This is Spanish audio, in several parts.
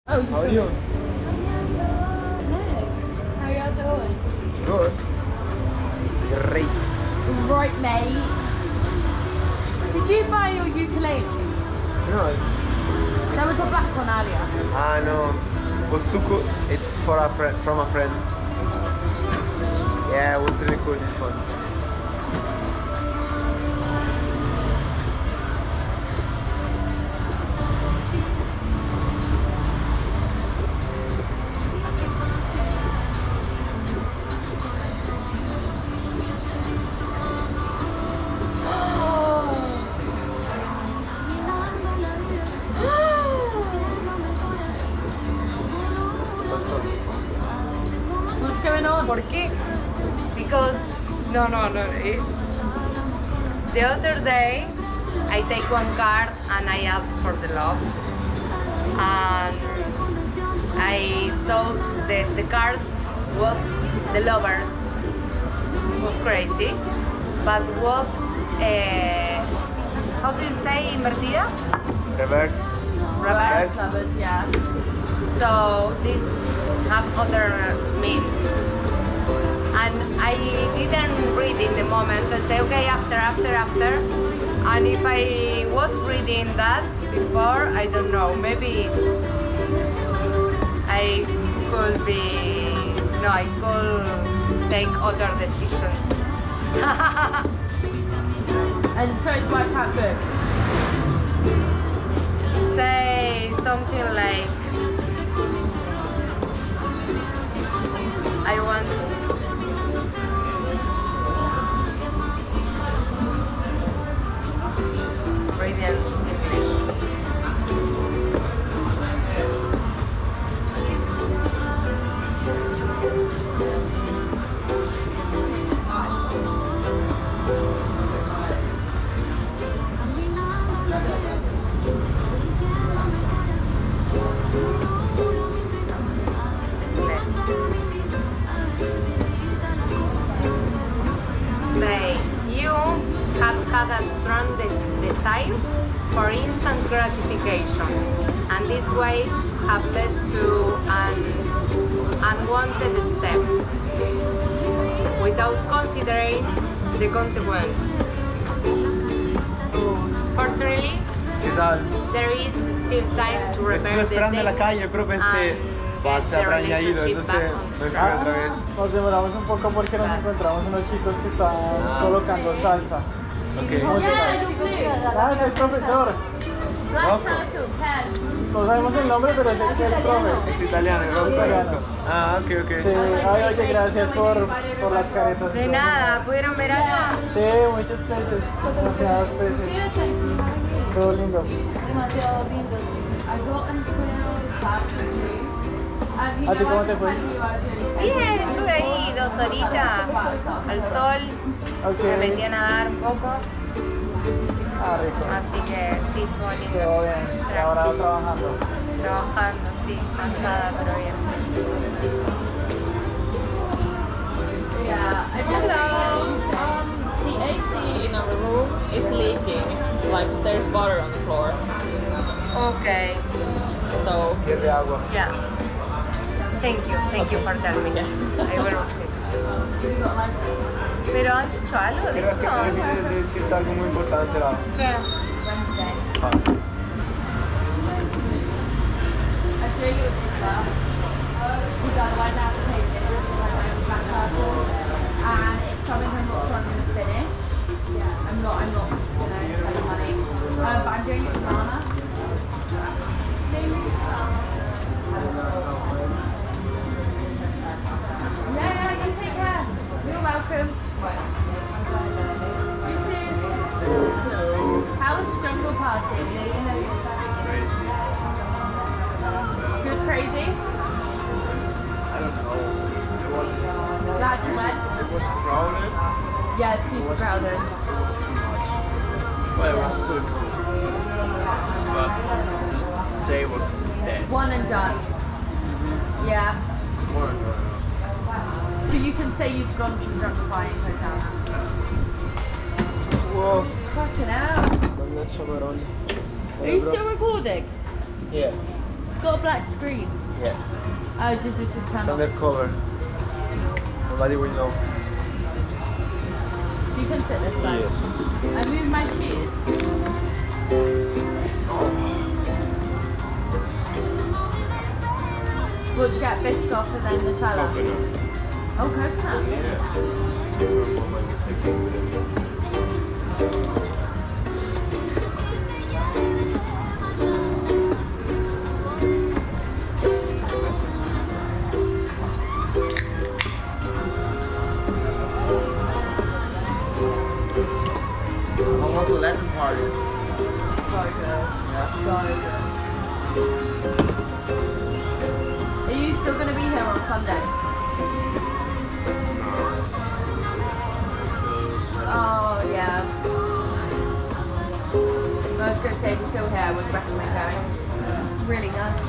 Oh, How are you? how y'all doing? Good. Great. Right, mate. Did you buy your ukulele? No, There was a black one earlier. no. Bosuku, it's for a friend, from a friend. Yeah, it was really cool, this one. What's going on? ¿Por qué? Because no. The other day I take one card and I ask for the love, and I saw the card was the lovers. It was crazy, but was how do you say invertida? Reverse. Reverse. Lovers, yeah. So this have other meaning. And I didn't read in the moment. I say okay, after. And if I was reading that before, I don't know. Maybe I could be. No, I could take other decisions. And so it's worked out good. Say something like I want. Radiant English. Say, you have had a strong desire for instant gratification, and this way have led to an unwanted step without considering the consequence. Fortunately, ¿Qué tal? there is still time to Me repair estuve the esperando en la thing calle, pero pensé, and se get the habrán ido, relationship entonces back on me fui track. otra vez. Nos demoramos un poco porque nos encontramos unos chicos que estaban colocando salsa. Ok. Es el profesor. Black Rocco. turtle, Ted. No sabemos el nombre, pero es el profe. Es italiano, Rocco. Italiano. Ah, ok. Sí, ay, oye, gracias por las caretas. De nada, ¿pudieron ver algo? Sí, muchos peces, demasiados peces. Todo lindo. Demasiado lindos. I got until ¿A ti cómo te fue? Bien, estuve ahí 2 horitas al sol, Ok. me metí a nadar un poco, Ah, rico. así que sí, estuvo lindo. Todo bien. Y ahora trabajando. Trabajando, sí, cansada, pero bien. Yeah, I Hello. The AC in our room is leaking. Like there's water on the floor. Okay, So Pierde agua. yeah. Thank you for telling me. I will fix. Pero han dicho algo de Creo eso. que debe decirte algo muy importante, Lau. ¿Qué? Wednesday. Ah. I show you a picture. Because otherwise I have to pay for it. So I don't black turtle. And it's something I'm not sure I'm going to finish. I'm not, spending money. But I'm doing it with Lana. Yeah, you take care. You're welcome. You too. How was the jungle party? Good crazy? I don't know. It was Glad you went? crowded. Yeah, it's super crowded. It was too much. Well, it was so cool. But the day was dead. One and done. Yeah. One. But you can say you've gone to drunk by in Koh Tao. Whoa. Fucking hell. Mannaggia Maroni. Are you still recording? Yeah. It's got a black screen. Yeah. Oh, does it just turn It's off? undercover. Nobody will know. You can sit this side. Yes. I moved my shoes. What, you get Biscoff and then Nutella? Coconut. Oh, coconut. Yeah. That's what Mama gave me. How was the Latin party? So good. Yeah. So good. Are you still going to be here on Sunday? Oh, yeah. I was going to say, if you're still here, I would recommend going. It's really nice.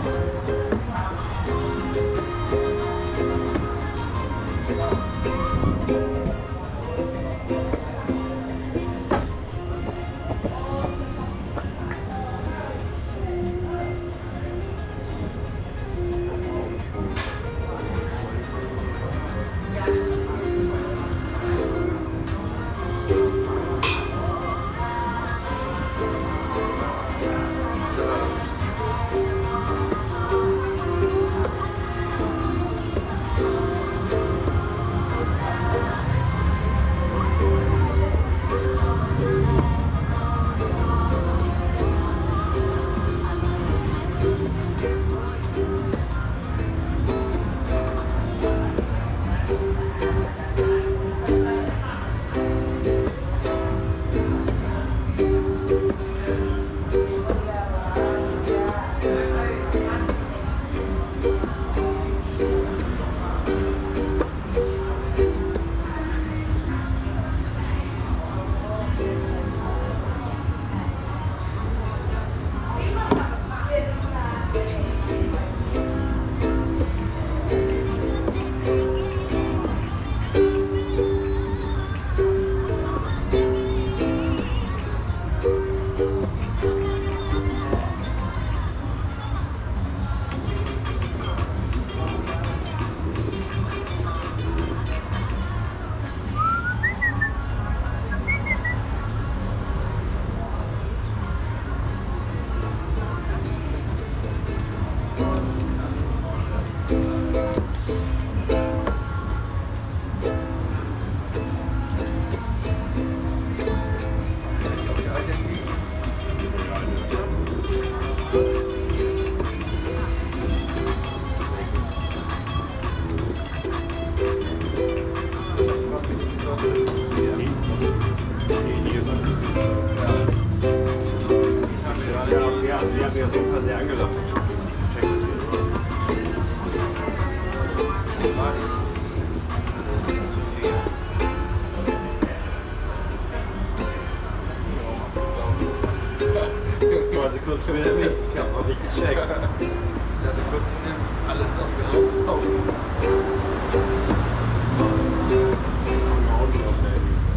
Kurz wieder weg. Ich hab noch nicht gecheckt. Ich dachte kurz, ich nehme alles auf mir raussaugen.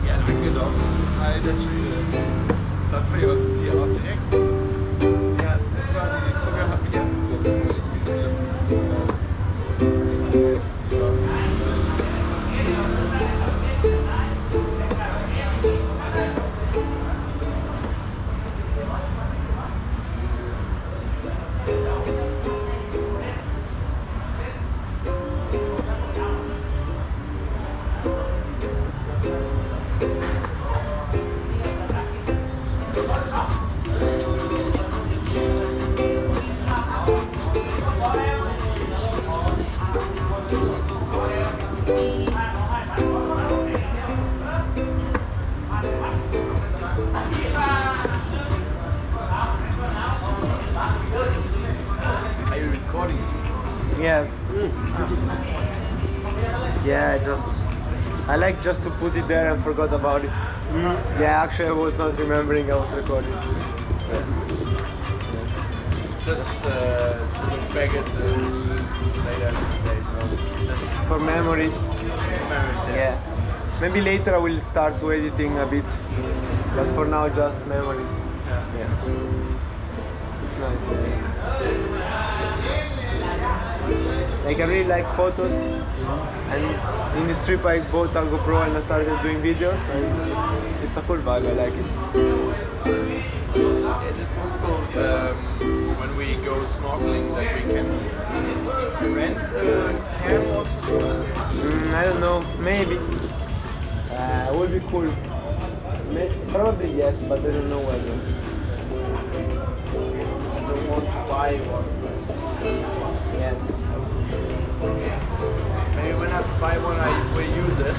Ja, danke doch. Alter Schwede. Dafür ja die auch direkt. Die hat quasi die Zunge hat mich erst geguckt. Are you recording? Yeah. Yeah, I like just to put it there and forgot about it. Yeah, actually I was not remembering I was recording. Just to look back at the later days, no? Just For memories, memories, yeah. Maybe later I will start to editing a bit, but for now just memories. Yeah. Yeah. It's nice, yeah. Like I really like photos, and in this trip I bought a GoPro and I started doing videos, and it's a cool vibe, I like it. Is it possible when we go snorkeling that we can rent a cam also? I don't know, maybe. Would be cool. Probably yes, but I don't know whether. I don't want to buy one. Yeah. Maybe when I buy one I will use it.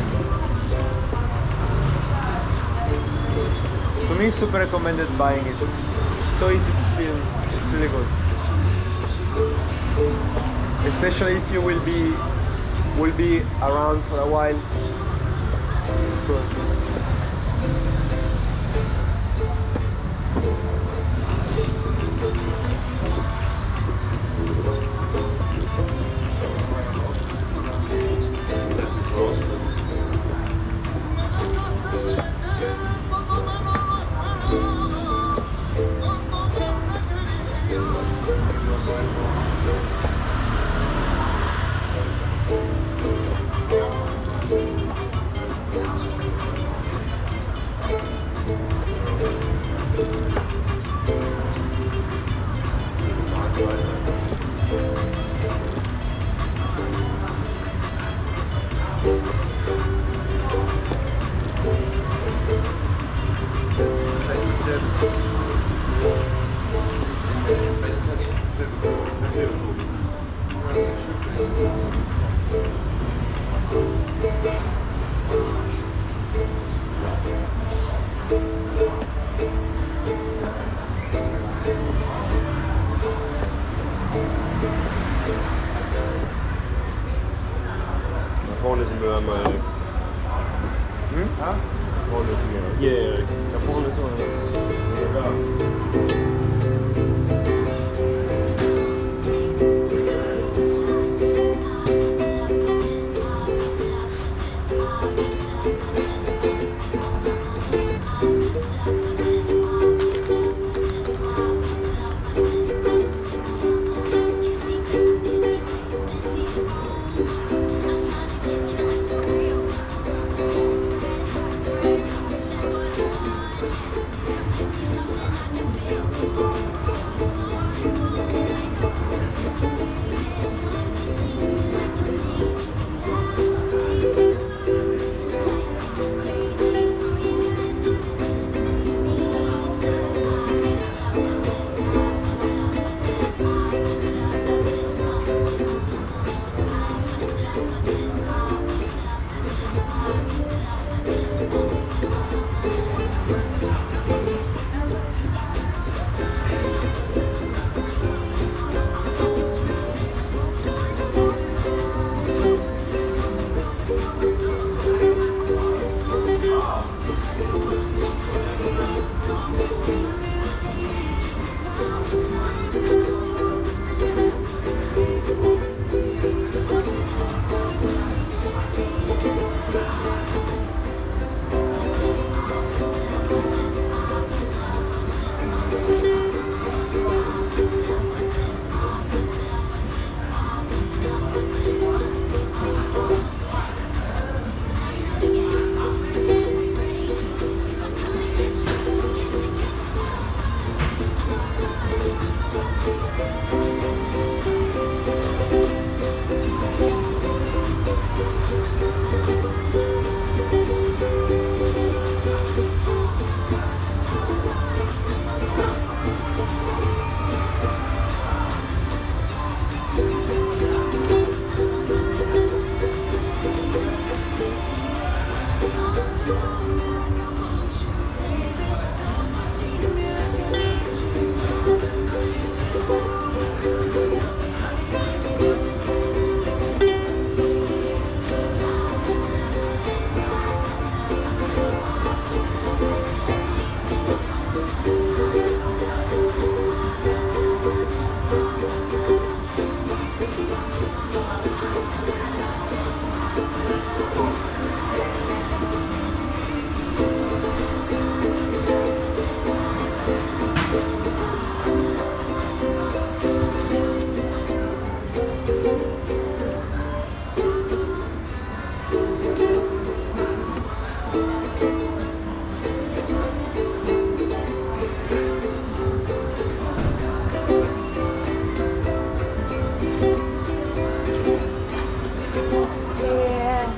To me, super recommended buying it. So easy to film. It's really good. Especially if you will be around for a while. It's good. Vorne sind wir mal. Ja? Vorne sind wir. Hier, da vorne ist so.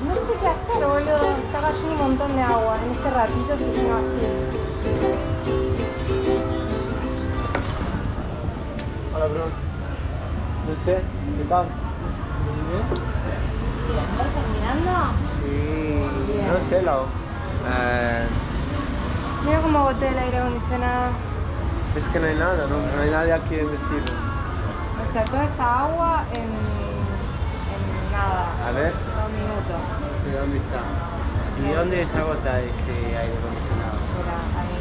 No sé qué hacer, boludo. Está cayendo un montón de agua. En este ratito se llenó así. Hola, bro. No sé, ¿qué tal? ¿Estás terminando? Sí. Bien. No sé, Lau. Mira cómo boté el aire acondicionado. Es que no hay nada, no hay nadie aquí en decirlo. O sea, toda esa agua en nada. A ver. 2 minutos. ¿De dónde está? ¿Y de dónde desagota ese aire acondicionado? Mira, ahí.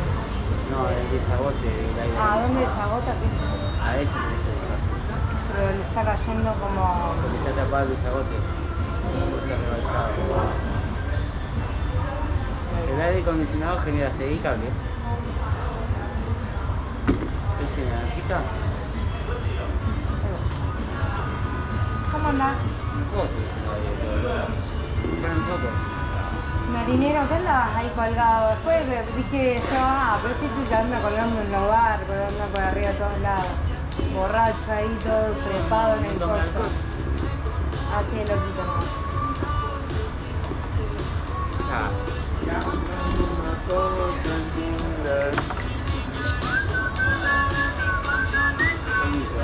No, el desagote del aire Ah, ¿dónde acondicionado. desagota? A ese se buscar. Pero le está cayendo como... Porque está tapado el desagote. Está rebalsado. El aire acondicionado genera seguir cable. ¿Es energética? ¿Cómo andás? ¿Cómo se usa un poco? Marinero, ¿qué andabas ahí colgado? Después que dije yo, pero sí te anda colgando en los barcos, anda por arriba de todos lados. Borracho ahí, todo trepado en el ¿Toma coso. alcohol? Así de loquito nomás. Ya. Permiso,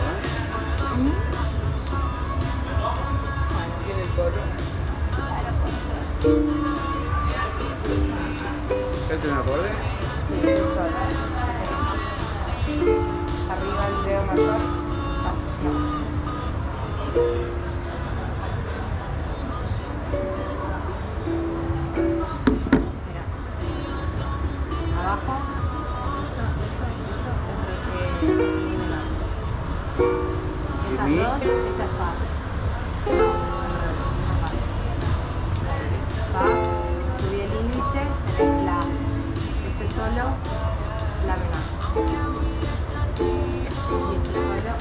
¿Tiene el coro? ¿Este un acorde? Sí, solo. Arriba el dedo mayor. Ah, no. Mira. Abajo. Eso es lo que eliminar. Estas mi? dos, esta es fa. Fa, subí el índice, tenés la. Este solo, la menor. Y este solo,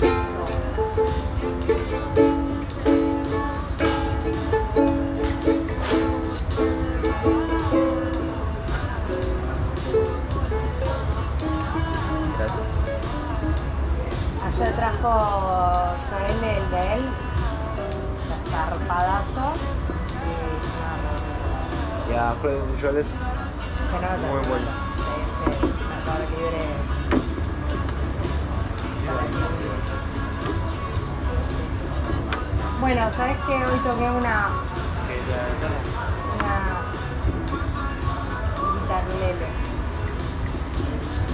Gracias. ayer trajo Joel el de él, zarpadazo. Y Ya, Juan de Joel es se nota. muy bueno. Mercado Libre. Bueno, ¿sabes qué? Hoy toqué una guitarrelele.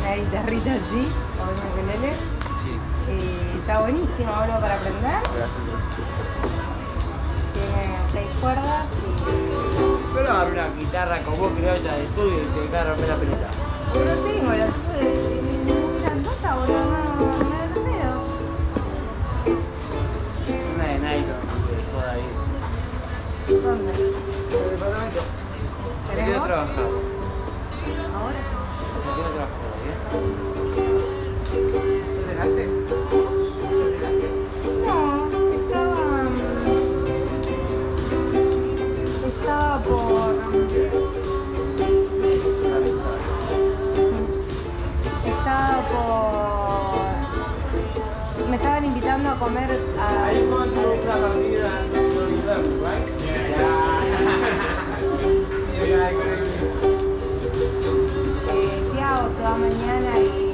Una guitarrita así, o un ukelele. Sí. Y está buenísimo, boludo, para aprender. Gracias, bro. Tiene 6 cuerdas y... Pero agarra una guitarra con voz criolla de estudio y te cae a romper la pelota. Pero no tengo, la tuve grandota, boludo, no me da el dedo. Una de nylon que joda ahí. ¿Dónde? ¿El departamento? Me quiero ¿Tenemos? trabajar. Ahora. Me quiero trabajar, ¿eh? ¿Lo dejaste? No, estaba por... Estaba por... Me estaban invitando a comer a... Are you going to open a partida in your left, right? Tiago se va mañana y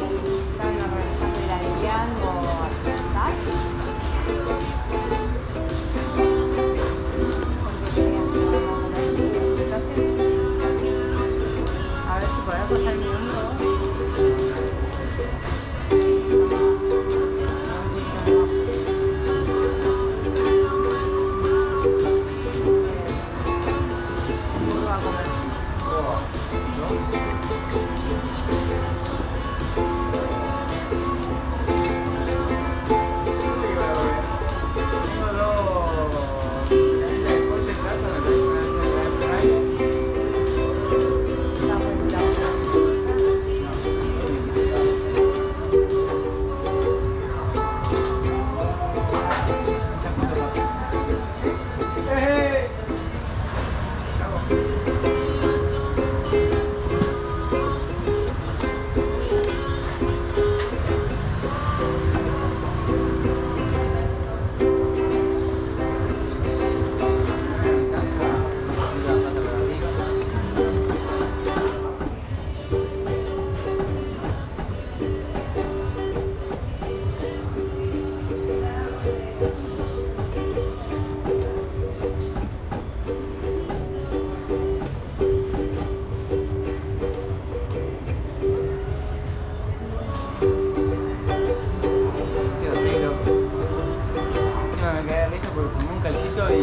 porque fumé un cachito y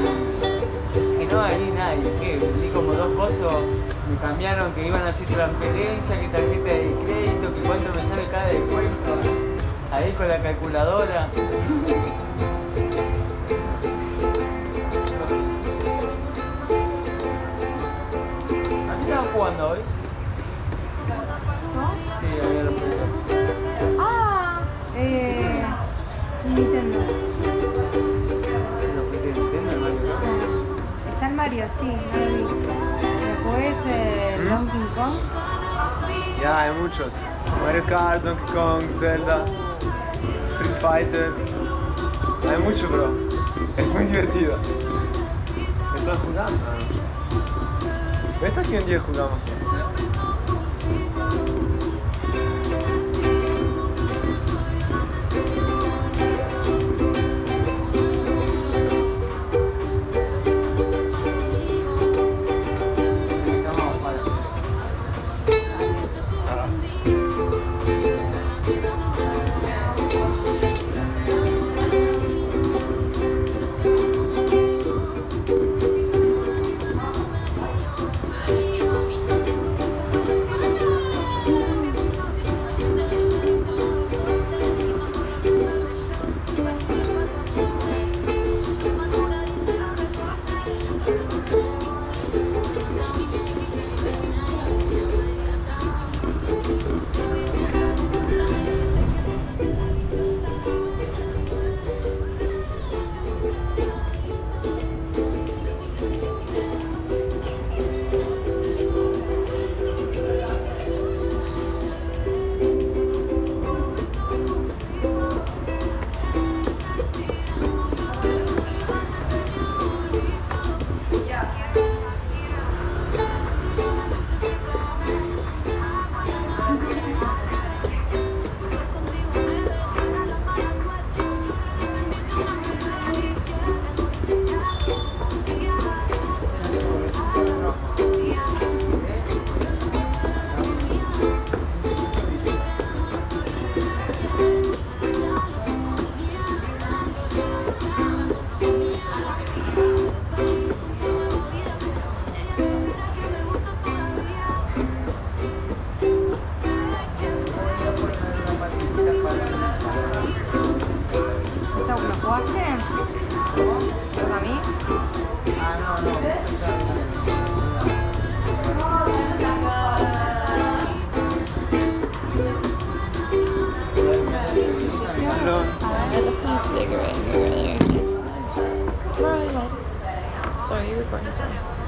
que no va a venir nadie, que di como 2 cosas, me cambiaron que iban a hacer transferencia, que tarjeta de crédito, que cuánto me sale cada descuento, ahí con la calculadora. ¿A qué estaban jugando hoy? Sí, había los juegos. Ah, Nintendo. Está el Mario, sí, no lo vi. Después Donkey Kong. Ya, hay muchos. Mario Kart, Donkey Kong, Zelda, Street Fighter. Hay mucho, bro. Es muy divertido. ¿Estás jugando? ¿Ves que un día jugamos?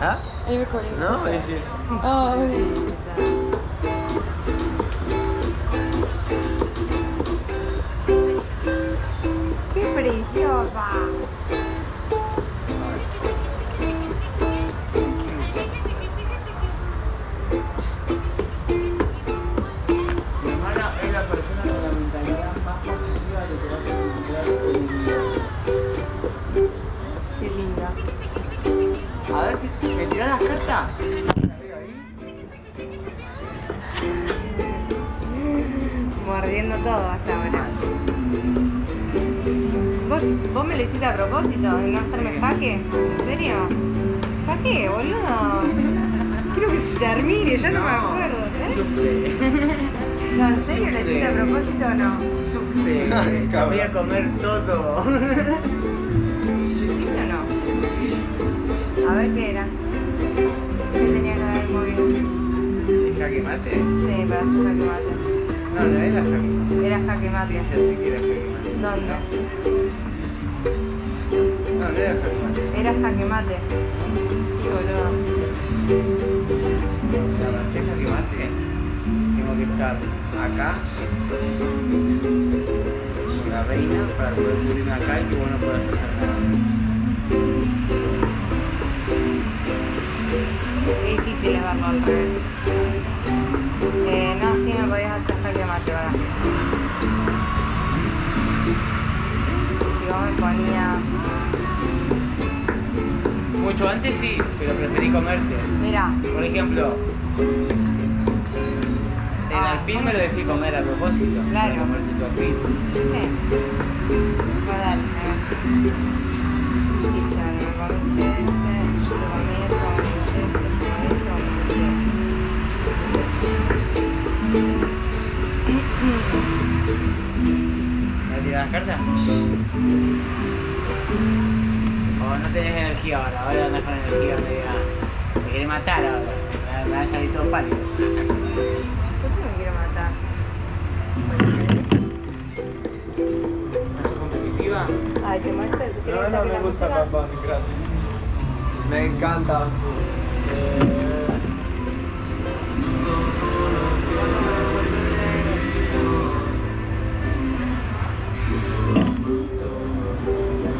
Are you recording? No, this is. Oh, okay. ¡Qué preciosa! Mi hermana es la persona con la mentalidad más positiva de que vas a encontrar hoy en día. ¡Qué linda! A ver, ¿me tirás las cartas? Mordiendo todo hasta ahora. ¿Vos me lo hiciste a propósito de no hacerme jaque? ¿En serio? ¿Jaque, boludo? Quiero que se termine, ya no me acuerdo. Sufre. No, ¿en serio lo hiciste a propósito o no? Sufre. Voy a comer todo. ¿Lo hiciste o no? A ver qué era. ¿Qué tenía que haber movido? ¿Es jaque mate? Sí, para hacer jaque mate. No, no era jaque mate. Era jaque mate. Sí, ya sé que era jaque mate. ¿Dónde? No, no era jaque mate. Era jaque mate. Sí, boludo. Para hacer jaque mate, tengo que estar acá con la reina para poder cubrirme acá y que vos no puedas hacer nada. Qué difícil es verlo al revés. No, sí me podías hacer jaque mate, ¿verdad? Si vos me ponías... Mucho antes sí, pero preferí comerte. Mira, Por ejemplo, el alfil me lo dejé comer a propósito. Claro. Para comerte tu alfil. sí. Pues dale, a ver. No tenés energía ahora andas con energía media. Me querés matar ahora. Me va a salir todo pálido. ¿Por qué me quiere matar? ¿No sos competitiva? Ay, te muestro. No me gusta Bad Bunny, gracias. Me encanta.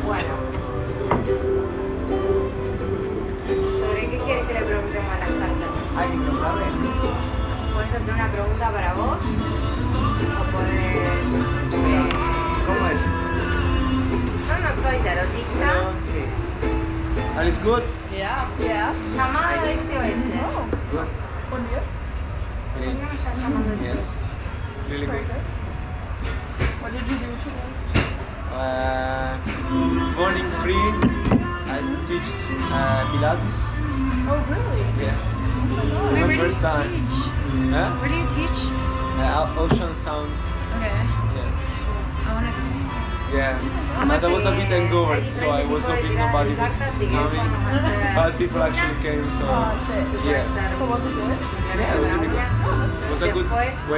Bueno. ¿Sobre qué quieres que le preguntemos a las cartas? Hay que preguntarle. ¿Puedes hacer una pregunta para vos? ¿O podés...? ¿Cómo es? Yo no soy tarotista. Sí. Alice good? Yeah. Yeah. Llamada de SOS. Good. Buen día. ¿Por qué me estás llamando de Yes. Really good. What did you do today? Morning free. I teach Pilates. Oh, really? Yeah. Wait, My where do first you time. teach? Huh? Where do you teach? Ocean Sound. Okay. Yeah. I want to. Yeah. How much But I was a bit encovered, Hay so I was diferentes hoping tipos de nobody tiradas was de cartas, así que coming. vamos a hacer... But people actually came, so Oh, shit. yeah. So was it good? Yeah, it was really good. It was a good Después way